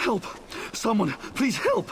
Help! Someone, please help!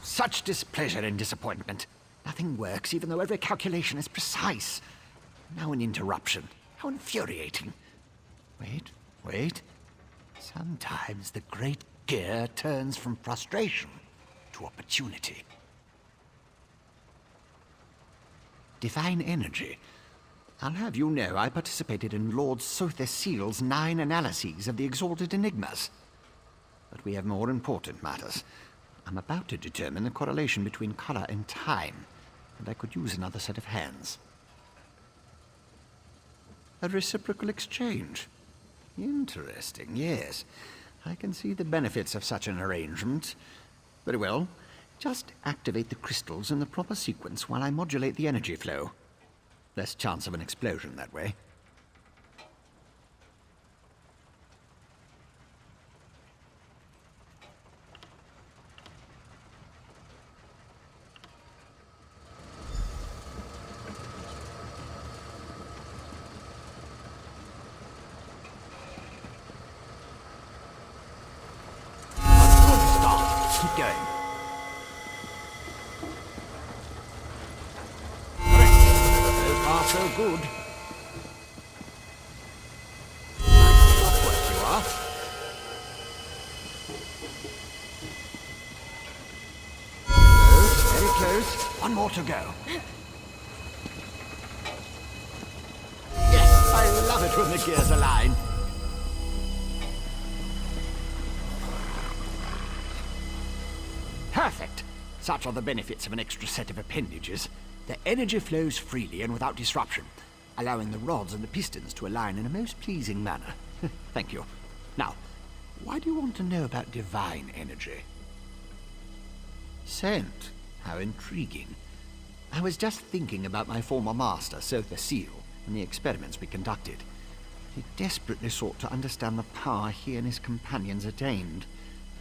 such displeasure and disappointment. Nothing works, even though every calculation is precise. Now an interruption. How infuriating. Wait. Sometimes the great gear turns from frustration to opportunity. Divine energy. I'll have you know I participated in Lord Sotha Seal's 9 analyses of the Exalted Enigmas. But we have more important matters. I'm about to determine the correlation between color and time, and I could use another set of hands. A reciprocal exchange. Interesting, yes. I can see the benefits of such an arrangement. Very well. Just activate the crystals in the proper sequence while I modulate the energy flow. Less chance of an explosion that way. Keep going. So far, so good. Nice clockwork you are. Close, very close. One more to go. Yes, I love it when the gears align. Perfect! Such are the benefits of an extra set of appendages. The energy flows freely and without disruption, allowing the rods and the pistons to align in a most pleasing manner. Thank you. Now, why do you want to know about divine energy? Scent? How intriguing. I was just thinking about my former master, Sotha Seal, and the experiments we conducted. He desperately sought to understand the power he and his companions attained,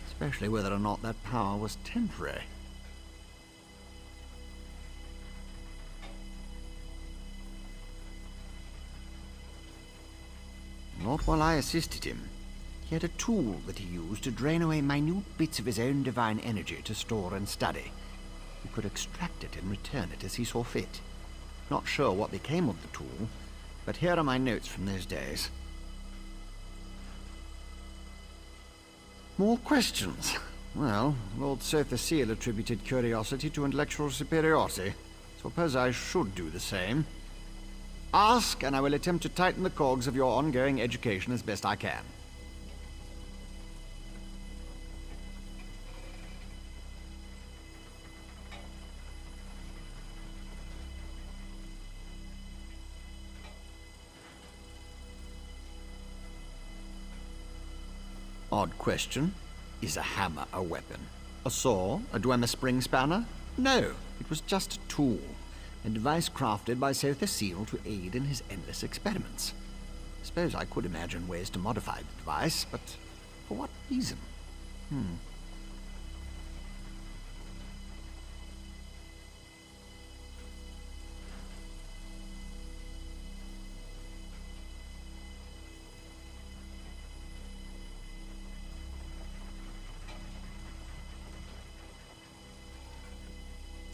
especially whether or not that power was temporary. Not while I assisted him. He had a tool that he used to drain away minute bits of his own divine energy to store and study. He could extract it and return it as he saw fit. Not sure what became of the tool, but here are my notes from those days. More questions? Well, Lord Sotha Seal attributed curiosity to intellectual superiority. Suppose I should do the same. Ask, and I will attempt to tighten the cogs of your ongoing education as best I can. Odd question. Is a hammer a weapon? A saw? A Dwemer spring spanner? No, it was just a tool. A device crafted by Sotha Seal to aid in his endless experiments. Suppose I could imagine ways to modify the device, but for what reason?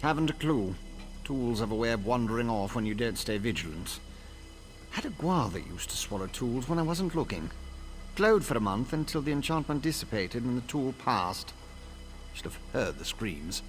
Haven't a clue. Tools have a way of wandering off when you don't stay vigilant. Had a guar that used to swallow tools when I wasn't looking. Glowed for a month until the enchantment dissipated and the tool passed. Should have heard the screams.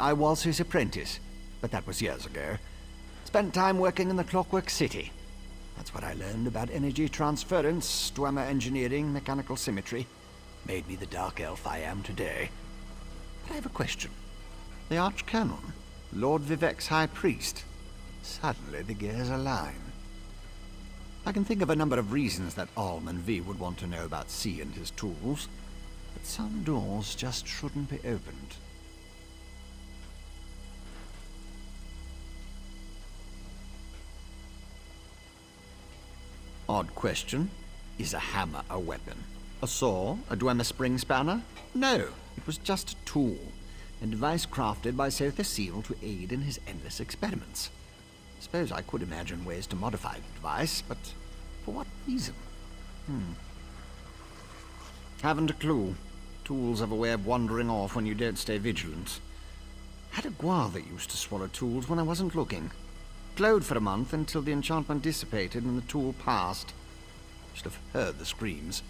I was his apprentice, but that was years ago. Spent time working in the Clockwork City. That's what I learned about energy transference, Dwemer engineering, mechanical symmetry. Made me the dark elf I am today. But I have a question. The Archcanon, Lord Vivec's High Priest. Suddenly the gears align. I can think of a number of reasons that Alm and V would want to know about C and his tools, but some doors just shouldn't be opened. Odd question. Is a hammer a weapon? A saw? A Dwemer spring spanner? No, it was just a tool. A device crafted by Sotha Seal to aid in his endless experiments. Suppose I could imagine ways to modify the device, but for what reason? Haven't a clue. Tools have a way of wandering off when you don't stay vigilant. Had a guar that used to swallow tools when I wasn't looking. Glowed for a month until the enchantment dissipated and the tool passed. Should have heard the screams.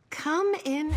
Come in.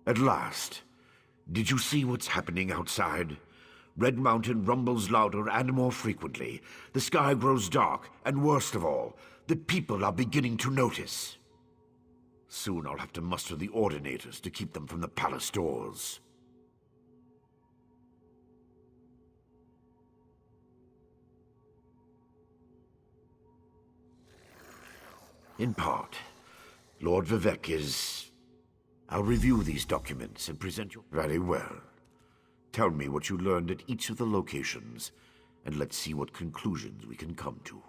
At last. Did you see what's happening outside? Red Mountain rumbles louder and more frequently. The sky grows dark, and worst of all, the people are beginning to notice. Soon I'll have to muster the Ordinators to keep them from the palace doors. In part, Lord Vivec is... I'll review these documents and present you... Very well. Tell me what you learned at each of the locations, and let's see what conclusions we can come to.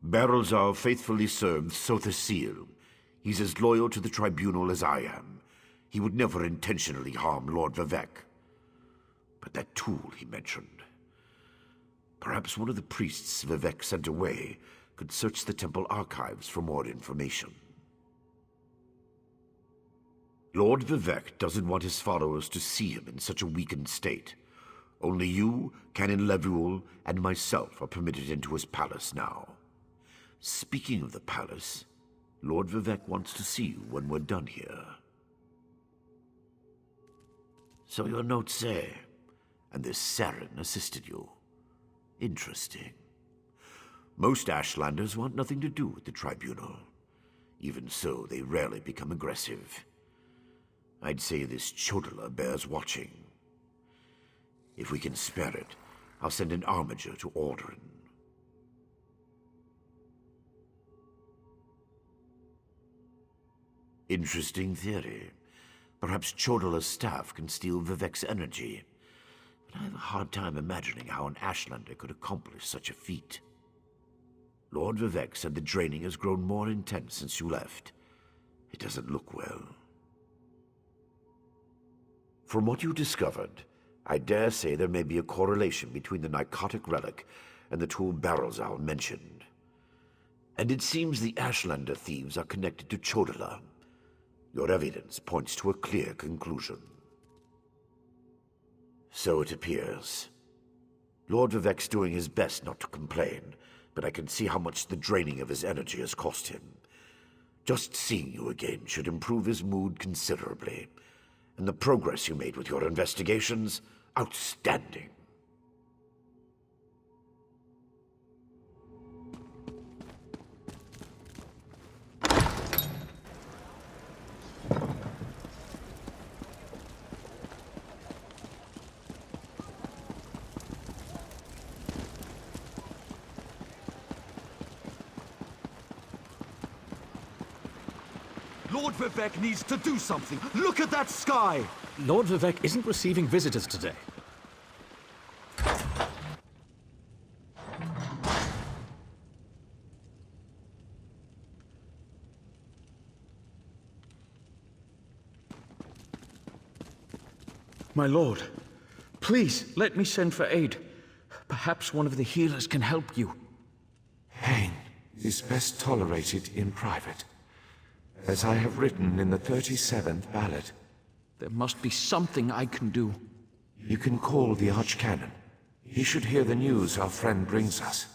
Barrelzar faithfully served Sotha Sil. He's as loyal to the Tribunal as I am. He would never intentionally harm Lord Vivec. But that tool he mentioned... Perhaps one of the priests Vivec sent away could search the temple archives for more information. Lord Vivec doesn't want his followers to see him in such a weakened state. Only you, Canon Levuel, and myself are permitted into his palace now. Speaking of the palace, Lord Vivec wants to see you when we're done here. So your notes say, and this Saren assisted you. Interesting. Most Ashlanders want nothing to do with the Tribunal. Even so, they rarely become aggressive. I'd say this Chodala bears watching. If we can spare it, I'll send an armiger to Alderaan. Interesting theory. Perhaps Chodala's staff can steal Vivec's energy. But I have a hard time imagining how an Ashlander could accomplish such a feat. Lord Vivec said the draining has grown more intense since you left. It doesn't look well. From what you discovered, I dare say there may be a correlation between the Nicotic Relic and the tool Barrelzar mentioned. And it seems the Ashlander thieves are connected to Chodala. Your evidence points to a clear conclusion. So it appears. Lord Vivec's doing his best not to complain, but I can see how much the draining of his energy has cost him. Just seeing you again should improve his mood considerably. And the progress you made with your investigations, outstanding. Lord Vivec needs to do something. Look at that sky! Lord Vivec isn't receiving visitors today. My lord, please let me send for aid. Perhaps one of the healers can help you. Pain is best tolerated in private, as I have written in the 37th ballad. There must be something I can do. You can call the Archcanon. He should hear the news our friend brings us.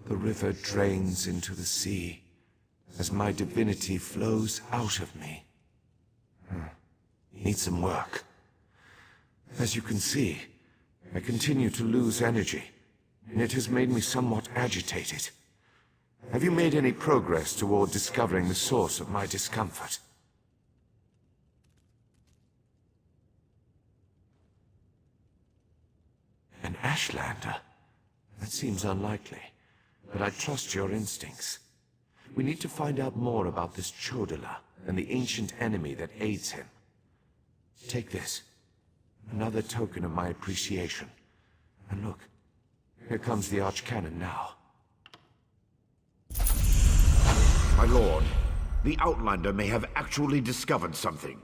The river drains into the sea as my divinity flows out of me. Needs some work. As you can see, I continue to lose energy, and it has made me somewhat agitated. Have you made any progress toward discovering the source of my discomfort? An Ashlander? That seems unlikely, but I trust your instincts. We need to find out more about this Chodala and the ancient enemy that aids him. Take this. Another token of my appreciation. And look, here comes the Archcanon now. My lord, the Outlander may have actually discovered something.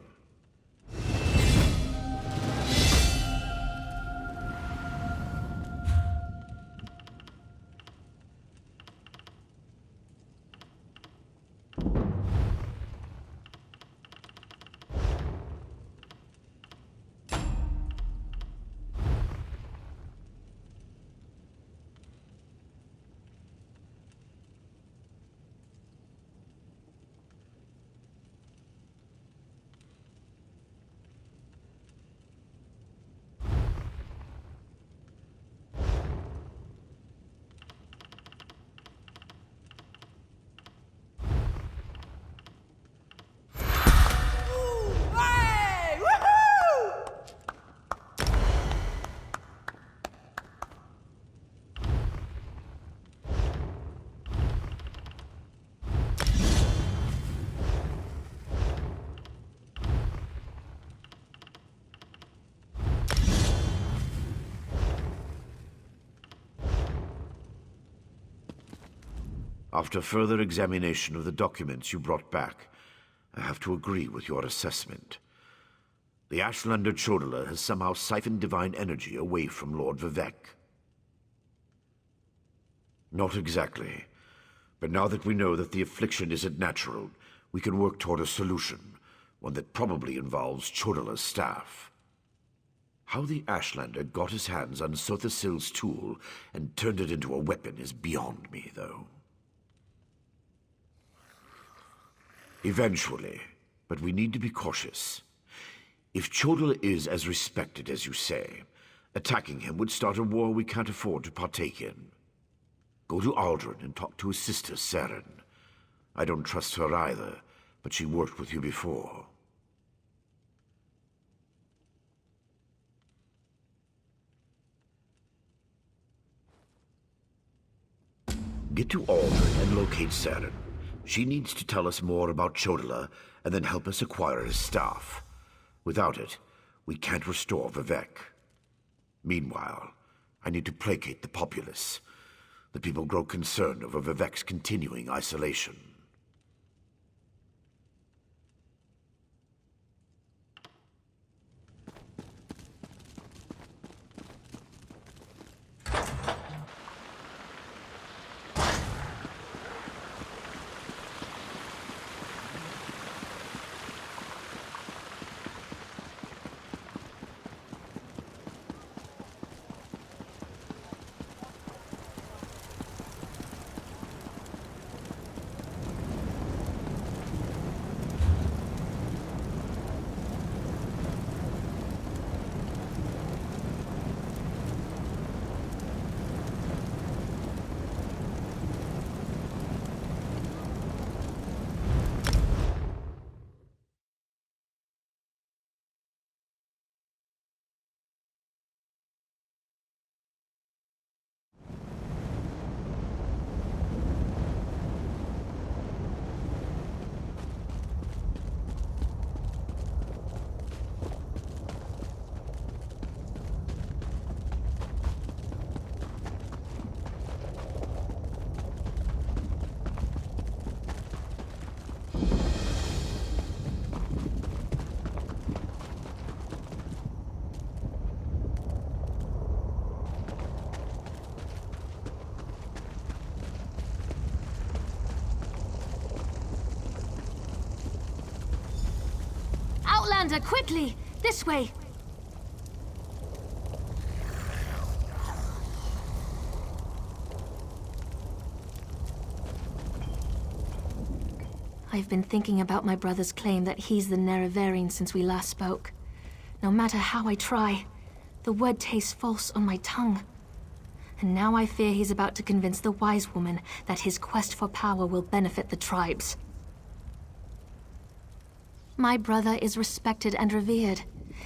After further examination of the documents you brought back, I have to agree with your assessment. The Ashlander Chodala has somehow siphoned divine energy away from Lord Vivec. Not exactly. But now that we know that the affliction isn't natural, we can work toward a solution, one that probably involves Chodala's staff. How the Ashlander got his hands on Sothasil's tool and turned it into a weapon is beyond me, though. Eventually, but we need to be cautious. If Chodala is as respected as you say, attacking him would start a war we can't afford to partake in. Go to Aldrin and talk to his sister, Saren. I don't trust her either, but she worked with you before. Get to Aldrin and locate Saren. She needs to tell us more about Chodala, and then help us acquire his staff. Without it, we can't restore Vivec. Meanwhile, I need to placate the populace. The people grow concerned over Vivec's continuing isolation. Outlander, quickly! This way! I've been thinking about my brother's claim that he's the Nerevarine since we last spoke. No matter how I try, the word tastes false on my tongue. And now I fear he's about to convince the wise woman that his quest for power will benefit the tribes. My brother is respected and revered.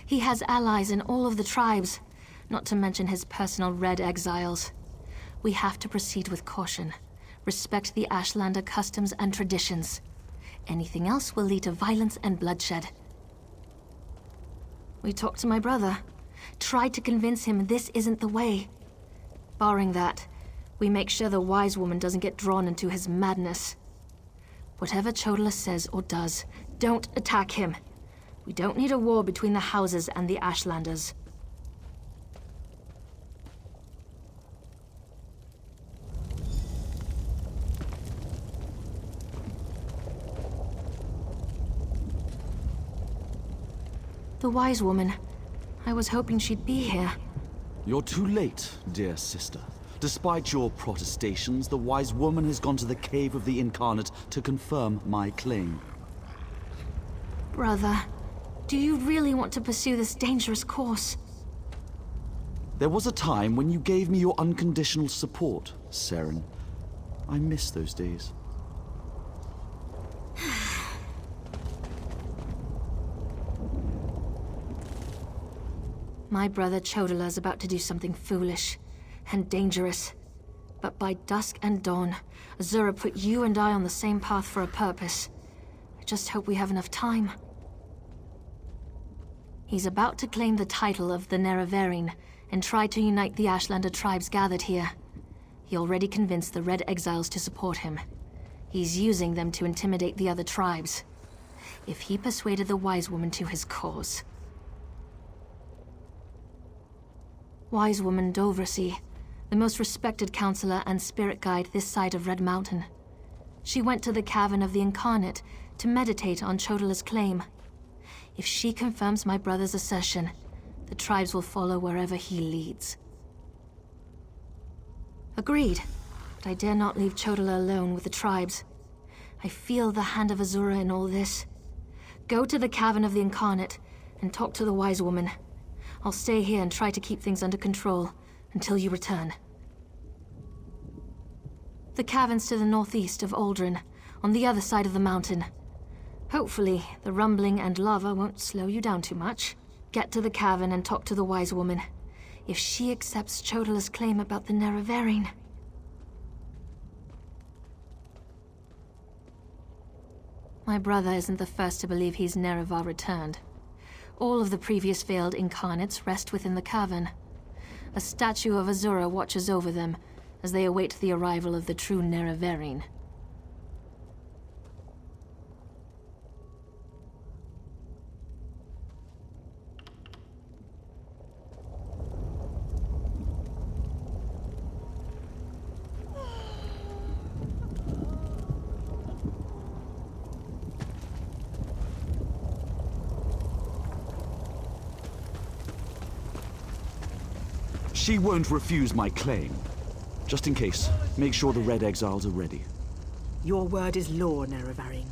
He has allies in all of the tribes, not to mention his personal Red Exiles. We have to proceed with caution. Respect the Ashlander customs and traditions. Anything else will lead to violence and bloodshed. We talked to my brother. Tried to convince him this isn't the way. Barring that, we make sure the wise woman doesn't get drawn into his madness. Whatever Chodola says or does, don't attack him. We don't need a war between the houses and the Ashlanders. The wise woman. I was hoping she'd be here. You're too late, dear sister. Despite your protestations, the wise woman has gone to the Cave of the Incarnate to confirm my claim. Brother, do you really want to pursue this dangerous course? There was a time when you gave me your unconditional support, Saren. I miss those days. My brother Chodola is about to do something foolish and dangerous. But by dusk and dawn, Azura put you and I on the same path for a purpose. I just hope we have enough time. He's about to claim the title of the Nerevarine and try to unite the Ashlander tribes gathered here. He already convinced the Red Exiles to support him. He's using them to intimidate the other tribes. If he persuaded the Wise Woman to his cause... Wise Woman Dovracy, the most respected counselor and spirit guide this side of Red Mountain. She went to the Cavern of the Incarnate to meditate on Chodola's claim. If she confirms my brother's assertion, the tribes will follow wherever he leads. Agreed, but I dare not leave Chodola alone with the tribes. I feel the hand of Azura in all this. Go to the Cavern of the Incarnate and talk to the Wise Woman. I'll stay here and try to keep things under control until you return. The cavern's to the northeast of Aldrin, on the other side of the mountain. Hopefully, the rumbling and lava won't slow you down too much. Get to the cavern and talk to the Wise Woman. If she accepts Chodola's claim about the Nerevarine... My brother isn't the first to believe he's Nerevar returned. All of the previous failed incarnates rest within the cavern. A statue of Azura watches over them as they await the arrival of the true Nerevarine. She won't refuse my claim. Just in case, make sure the Red Exiles are ready. Your word is law, Nerevarine.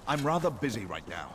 I'm rather busy right now.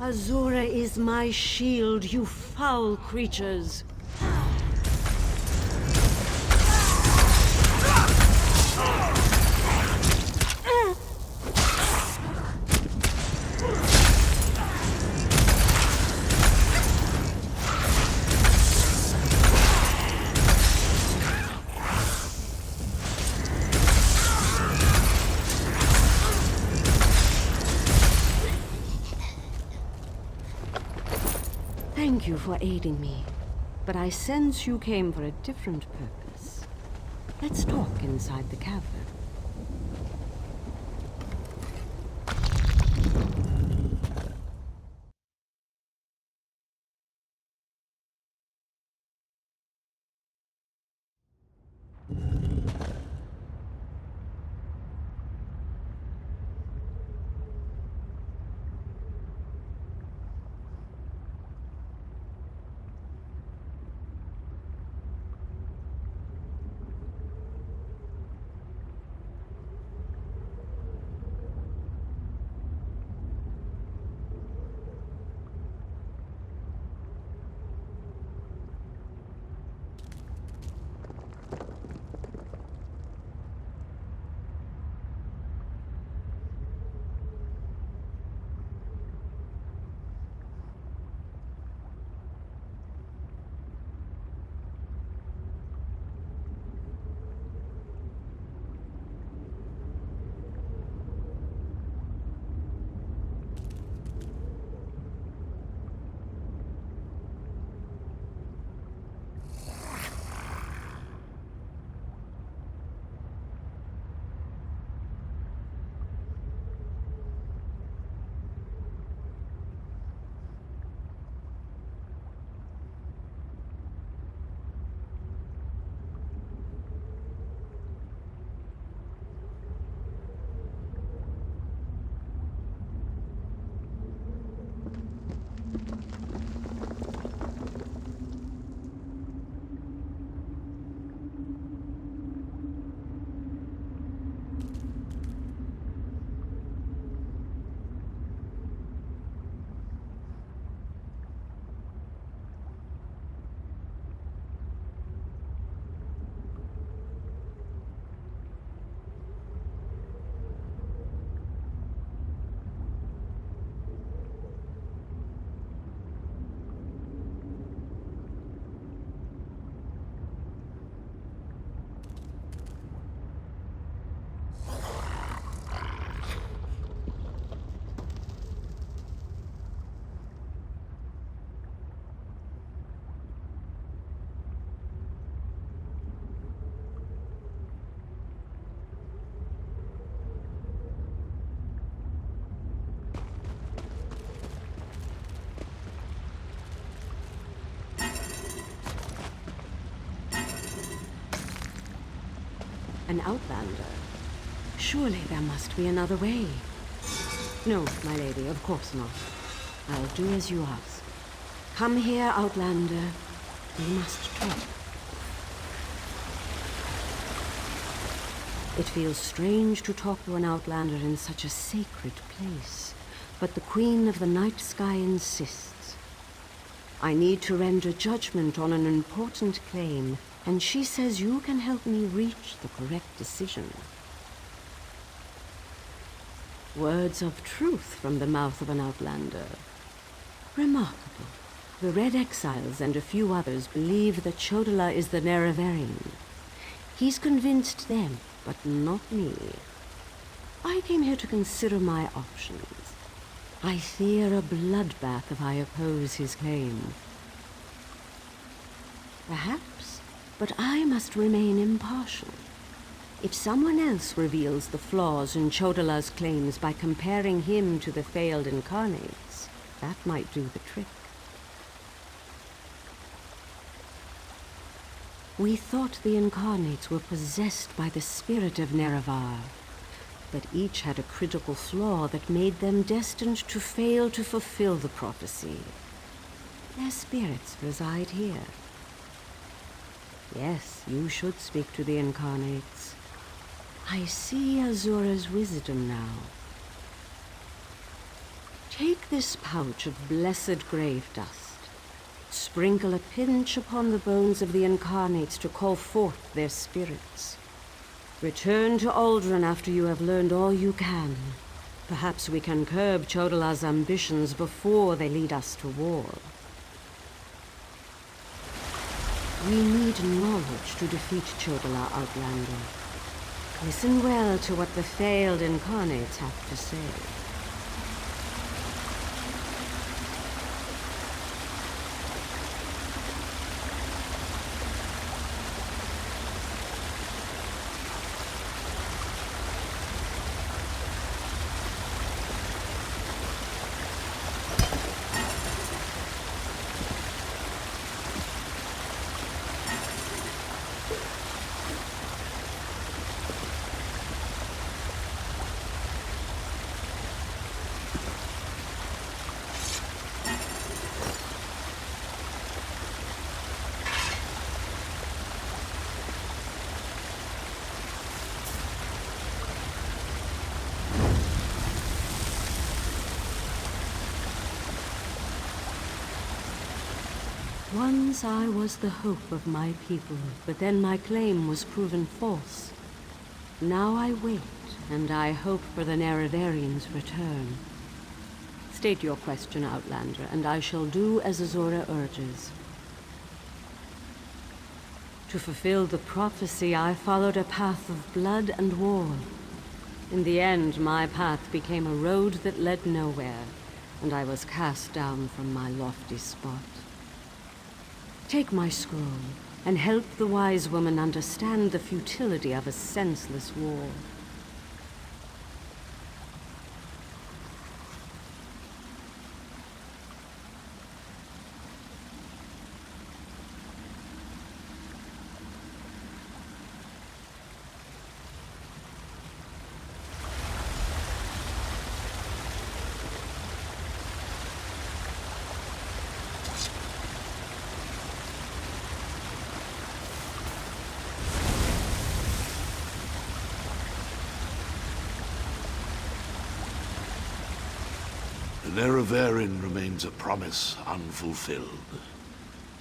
Azura is my shield, you foul creatures. Thank you for aiding me, but I sense you came for a different purpose. Let's talk inside the cavern. An outlander? Surely there must be another way. No, my lady, of course not. I'll do as you ask. Come here, outlander. We must talk. It feels strange to talk to an outlander in such a sacred place, but the Queen of the Night Sky insists. I need to render judgment on an important claim, and she says you can help me reach the correct decision. Words of truth from the mouth of an outlander. Remarkable. The Red Exiles and a few others believe that Chodola is the Nerevarine. He's convinced them, but not me. I came here to consider my options. I fear a bloodbath if I oppose his claim. Perhaps, but I must remain impartial. If someone else reveals the flaws in Chodola's claims by comparing him to the failed incarnates, that might do the trick. We thought the incarnates were possessed by the spirit of Nerevar, but each had a critical flaw that made them destined to fail to fulfill the prophecy. Their spirits reside here. Yes, you should speak to the incarnates. I see Azura's wisdom now. Take this pouch of blessed grave dust. Sprinkle a pinch upon the bones of the incarnates to call forth their spirits. Return to Aldrin after you have learned all you can. Perhaps we can curb Chodola's ambitions before they lead us to war. We need knowledge to defeat Chodola, Outlander. Listen well to what the failed incarnates have to say. Once I was the hope of my people, but then my claim was proven false. Now I wait, and I hope for the Nerevarion's return. State your question, Outlander, and I shall do as Azura urges. To fulfill the prophecy, I followed a path of blood and war. In the end, my path became a road that led nowhere, and I was cast down from my lofty spot. Take my scroll, and help the wise woman understand the futility of a senseless war. The Nerevarine remains a promise unfulfilled,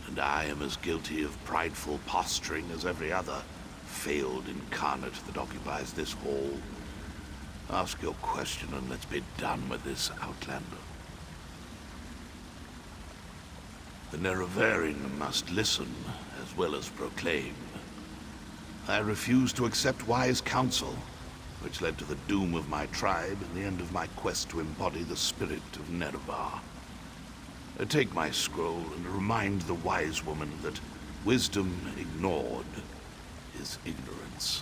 and I am as guilty of prideful posturing as every other failed incarnate that occupies this hall. Ask your question and let's be done with this, Outlander. The Nerevarine must listen as well as proclaim. I refuse to accept wise counsel, which led to the doom of my tribe and the end of my quest to embody the spirit of Nerevar. Take my scroll and remind the wise woman that wisdom ignored is ignorance.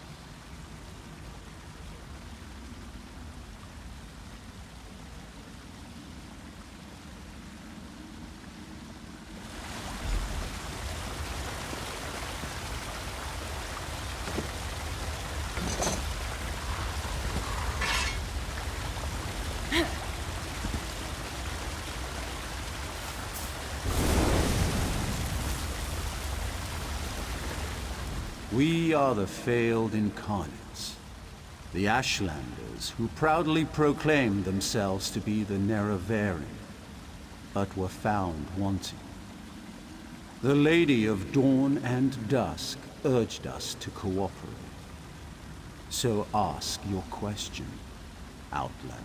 We are the failed incarnates. The Ashlanders who proudly proclaimed themselves to be the Nerevarine, but were found wanting. The Lady of Dawn and Dusk urged us to cooperate. So ask your question, Outlander.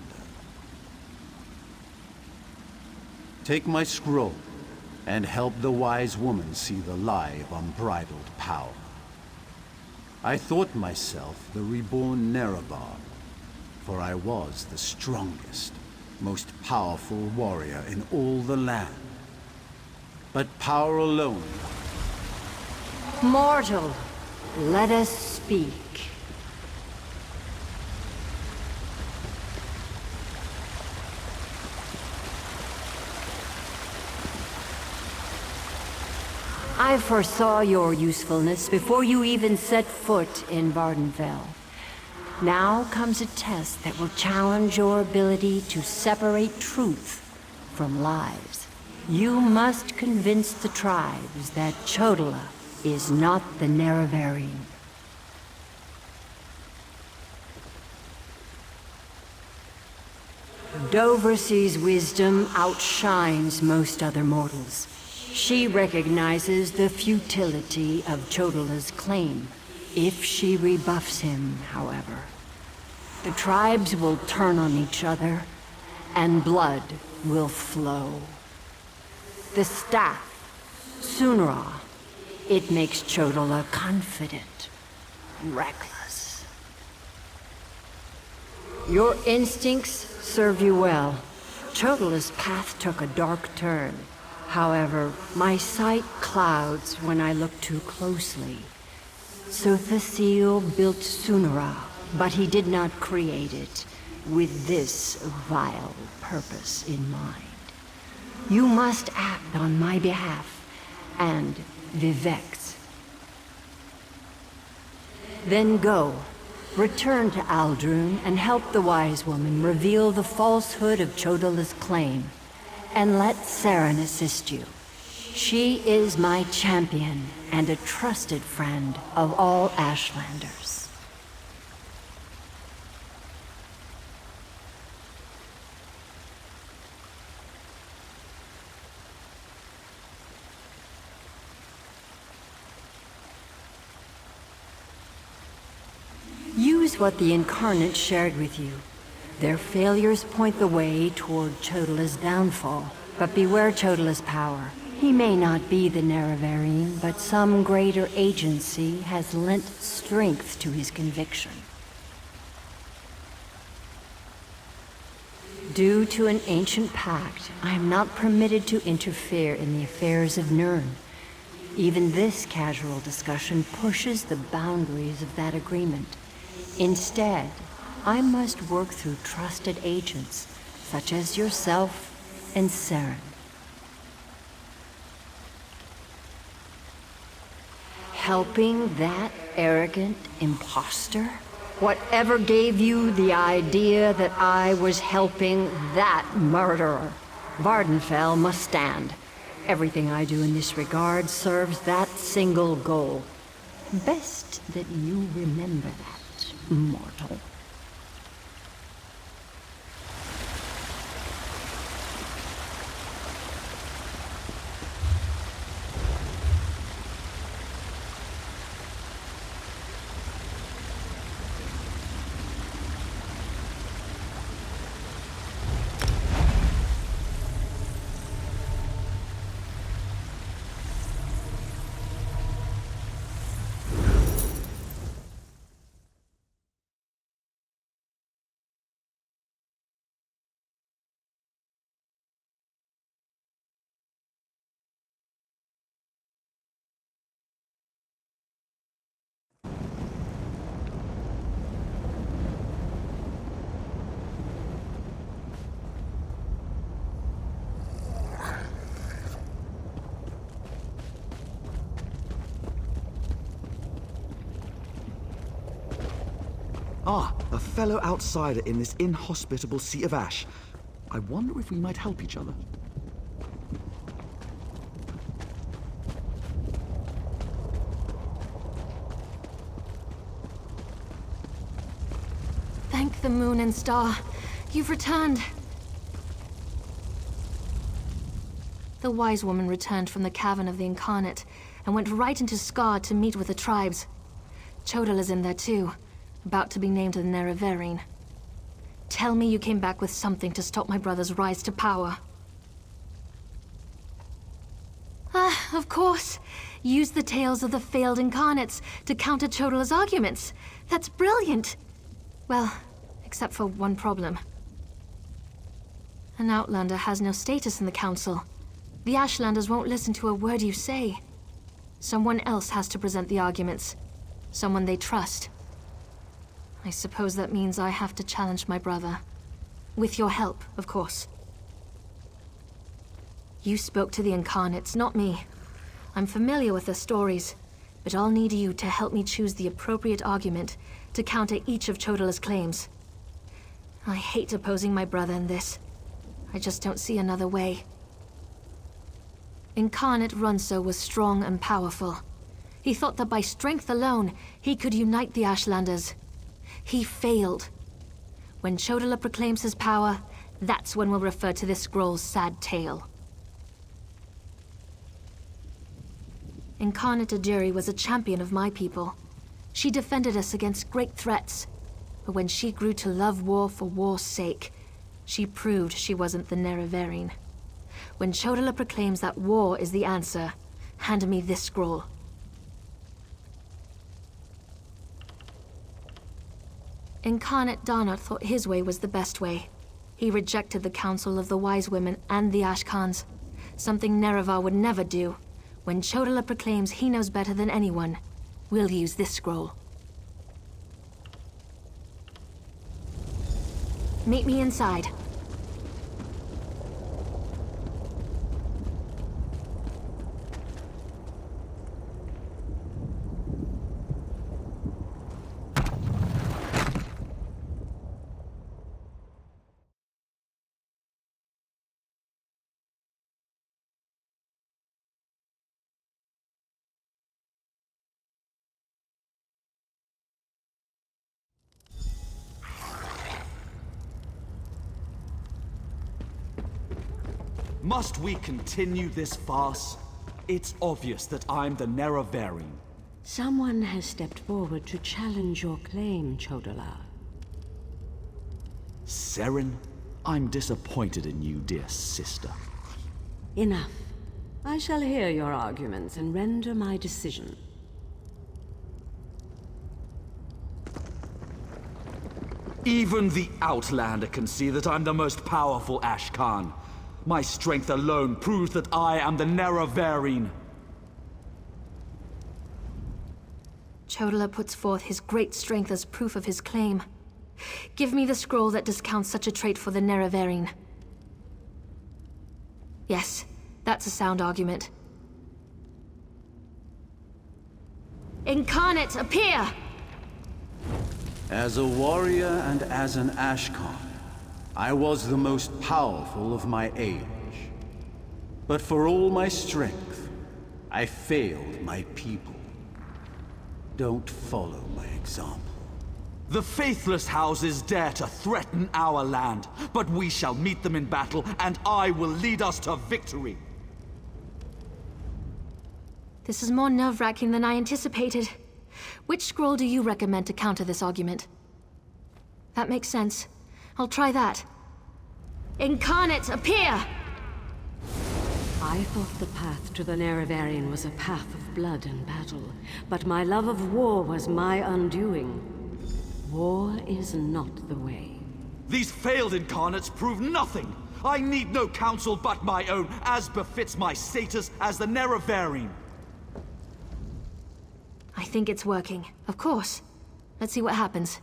Take my scroll, and help the wise woman see the lie of unbridled power. I thought myself the reborn Nerevar, for I was the strongest, most powerful warrior in all the land. But power alone... Mortal, let us speak. I foresaw your usefulness before you even set foot in Vardenfell. Now comes a test that will challenge your ability to separate truth from lies. You must convince the tribes that Chodola is not the Nerevarine. Doversee's wisdom outshines most other mortals. She recognizes the futility of Chodola's claim. If she rebuffs him, however, the tribes will turn on each other, and blood will flow. The staff, Sunra, it makes Chodola confident, reckless. Your instincts serve you well. Chodola's path took a dark turn. However, my sight clouds when I look too closely. Sothasil built Sunra, but he did not create it with this vile purpose in mind. You must act on my behalf, and Vivec's. Then go. Return to Aldrun and help the wise woman reveal the falsehood of Chodola's claim. And let Saren assist you. She is my champion and a trusted friend of all Ashlanders. Use what the Incarnate shared with you. Their failures point the way toward Chodola's downfall. But beware Chodola's power. He may not be the Nerevarine, but some greater agency has lent strength to his conviction. Due to an ancient pact, I am not permitted to interfere in the affairs of Nirn. Even this casual discussion pushes the boundaries of that agreement. Instead, I must work through trusted agents, such as yourself and Saren. Helping that arrogant imposter? Whatever gave you the idea that I was helping that murderer? Vardenfell must stand. Everything I do in this regard serves that single goal. Best that you remember that, mortal. Ah, a fellow outsider in this inhospitable Sea of Ash. I wonder if we might help each other. The moon and star, you've returned. The wise woman returned from the Cavern of the Incarnate and went right into Scar to meet with the tribes. Chodala's in there too, about to be named the Nerevarine. Tell me you came back with something to stop my brother's rise to power. Ah, of course. Use the tales of the failed incarnates to counter Chodala's arguments. That's brilliant. Well, except for one problem. An Outlander has no status in the Council. The Ashlanders won't listen to a word you say. Someone else has to present the arguments. Someone they trust. I suppose that means I have to challenge my brother. With your help, of course. You spoke to the Incarnates, not me. I'm familiar with their stories, but I'll need you to help me choose the appropriate argument to counter each of Chodala's claims. I hate opposing my brother in this. I just don't see another way. Incarnate Runso was strong and powerful. He thought that by strength alone, he could unite the Ashlanders. He failed. When Chodala proclaims his power, that's when we'll refer to this scroll's sad tale. Incarnate Ajiri was a champion of my people. She defended us against great threats. But when she grew to love war for war's sake, she proved she wasn't the Nerevarine. When Chodala proclaims that war is the answer, hand me this scroll. Incarnate Darnot thought his way was the best way. He rejected the counsel of the Wise Women and the Ashkans, something Nerevar would never do. When Chodala proclaims he knows better than anyone, we'll use this scroll. Meet me inside. Must we continue this farce? It's obvious that I'm the Nerevarine. Someone has stepped forward to challenge your claim, Chodala. Seren, I'm disappointed in you, dear sister. Enough. I shall hear your arguments and render my decision. Even the Outlander can see that I'm the most powerful Ashkan. My strength alone proves that I am the Nerevarine. Chodala puts forth his great strength as proof of his claim. Give me the scroll that discounts such a trait for the Nerevarine. Yes, that's a sound argument. Incarnate, appear! As a warrior and as an Ashkan, I was the most powerful of my age. But for all my strength, I failed my people. Don't follow my example. The faithless houses dare to threaten our land, but we shall meet them in battle, and I will lead us to victory. This is more nerve-wracking than I anticipated. Which scroll do you recommend to counter this argument? That makes sense. I'll try that. Incarnate, appear! I thought the path to the Nerevarine was a path of blood and battle, but my love of war was my undoing. War is not the way. These failed incarnates prove nothing. I need no counsel but my own, as befits my status as the Nerevarine. I think it's working. Of course. Let's see what happens.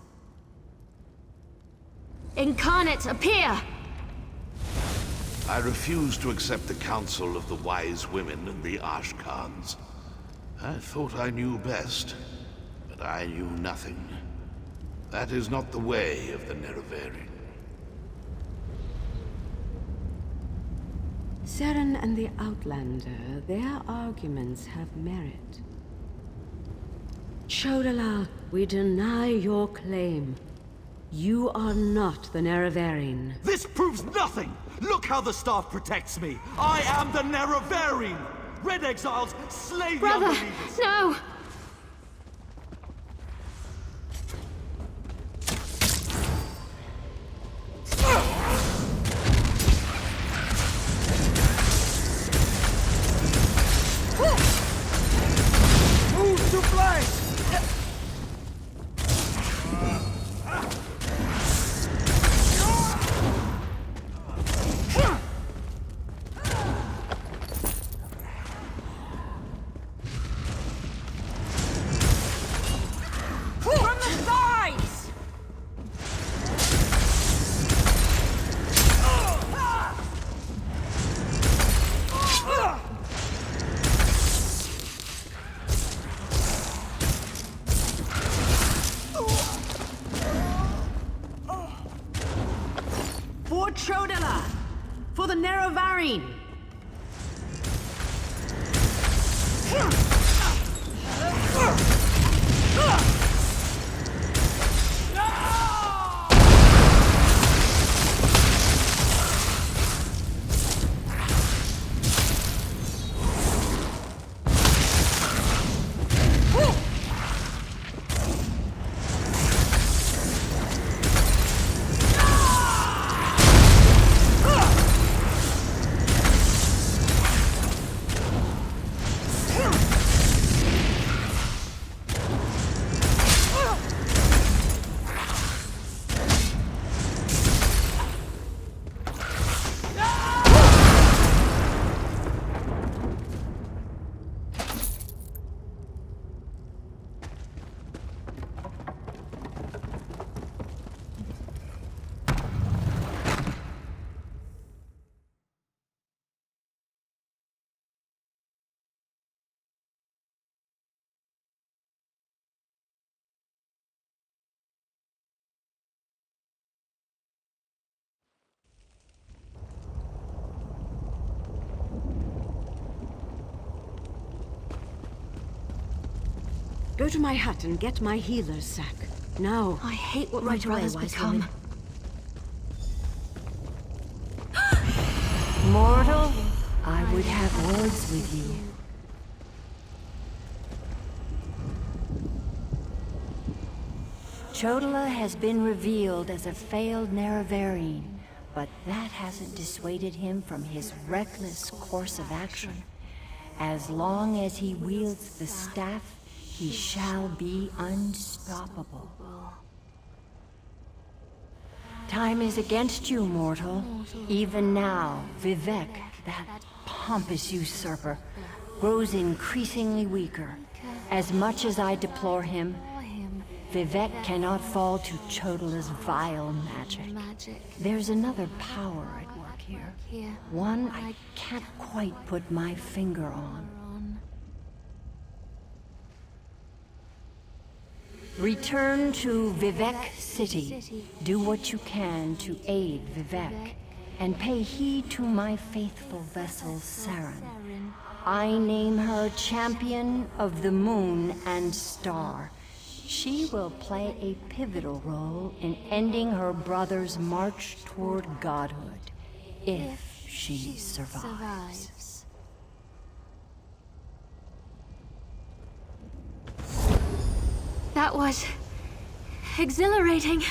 Incarnate, appear! I refuse to accept the counsel of the Wise Women and the Ashkans. I thought I knew best, but I knew nothing. That is not the way of the Nerevarine. Seren and the Outlander, their arguments have merit. Chodala, we deny your claim. You are not the Nerevarine. This proves nothing! Look how the staff protects me! I am the Nerevarine! Red Exiles, slay the Brother, unbelievers! no! Move to flank! From the sides! For Chodela! For the Nerevarine! Go to my hut and get my healer's sack. Now. I hate what my Right away, brother's wise become. woman. Mortal, I would have words with you. Chodela has been revealed as a failed Nerevarine, but that hasn't dissuaded him from his reckless course of action. As long as he wields the staff, he shall be unstoppable. Time is against you, mortal. Even now, Vivec, that pompous usurper, grows increasingly weaker. As much as I deplore him, Vivec cannot fall to Chodela's vile magic. There's another power at work here. One I can't quite put my finger on. Return to Vivec City. Do what you can to aid Vivec, and pay heed to my faithful vessel, Saren. I name her Champion of the Moon and Star. She will play a pivotal role in ending her brother's march toward godhood, if she survives. That was exhilarating.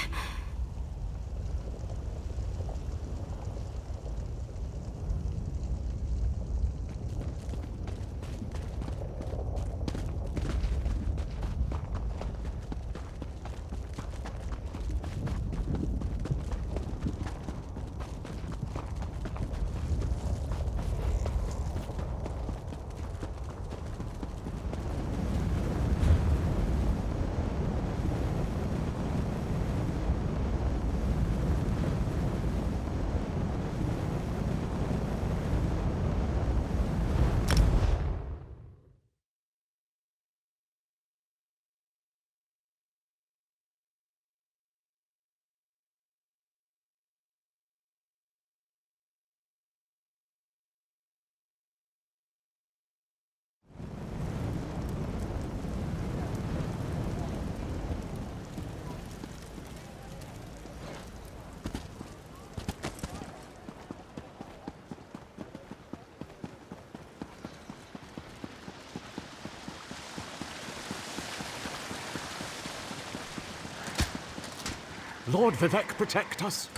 Lord Vivek protect us.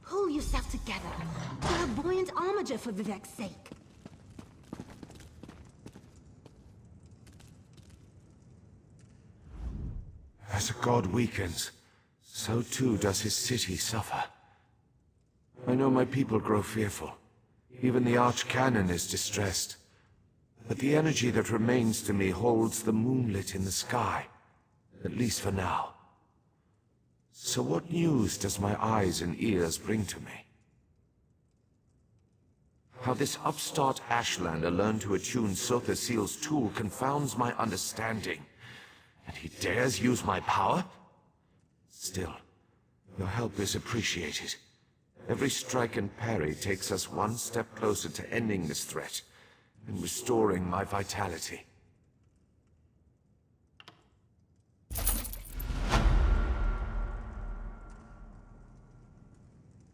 Pull yourself together. Wear a buoyant armature for Vivek's sake. As a god weakens, so too does his city suffer. I know my people grow fearful. Even the Archcanon is distressed. But the energy that remains to me holds the moonlit in the sky, at least for now. So what news does my eyes and ears bring to me? How this upstart Ashlander learned to attune Sotha Seal's tool confounds my understanding. And he dares use my power? Still, your help is appreciated. Every strike and parry takes us one step closer to ending this threat and restoring my vitality.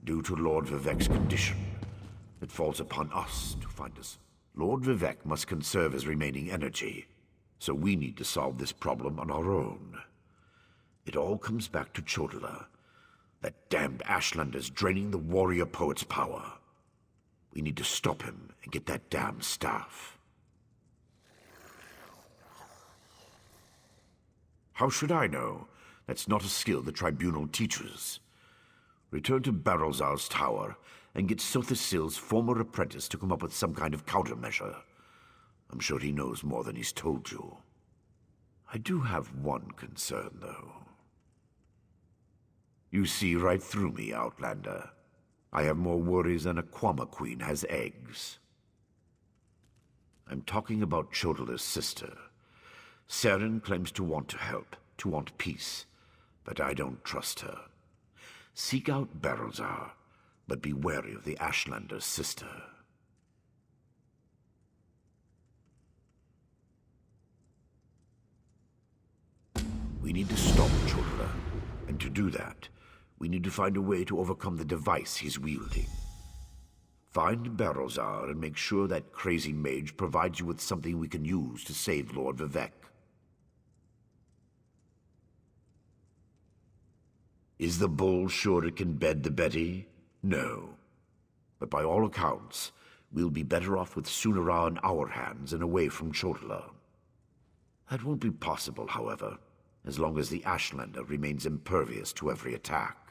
Due to Lord Vivek's condition, it falls upon us to find us. Lord Vivek must conserve his remaining energy, so we need to solve this problem on our own. It all comes back to Chodala. That damned Ashlander's draining the warrior poet's power. We need to stop him and get that damn staff. How should I know? That's not a skill the Tribunal teaches. Return to Barrelzar's tower and get Sotha Seal's former apprentice to come up with some kind of countermeasure. I'm sure he knows more than he's told you. I do have one concern, though. You see right through me, Outlander. I have more worries than a Kwama queen has eggs. I'm talking about Chodala's sister. Seren claims to want to help, to want peace, but I don't trust her. Seek out Barrelzar, but be wary of the Ashlander's sister. We need to stop Chodala, and to do that, we need to find a way to overcome the device he's wielding. Find Barrelzar and make sure that crazy mage provides you with something we can use to save Lord Vivek. Is the bull sure it can bed the Betty? No. But by all accounts, we'll be better off with Sunara in our hands and away from Chodala. That won't be possible, however, as long as the Ashlander remains impervious to every attack.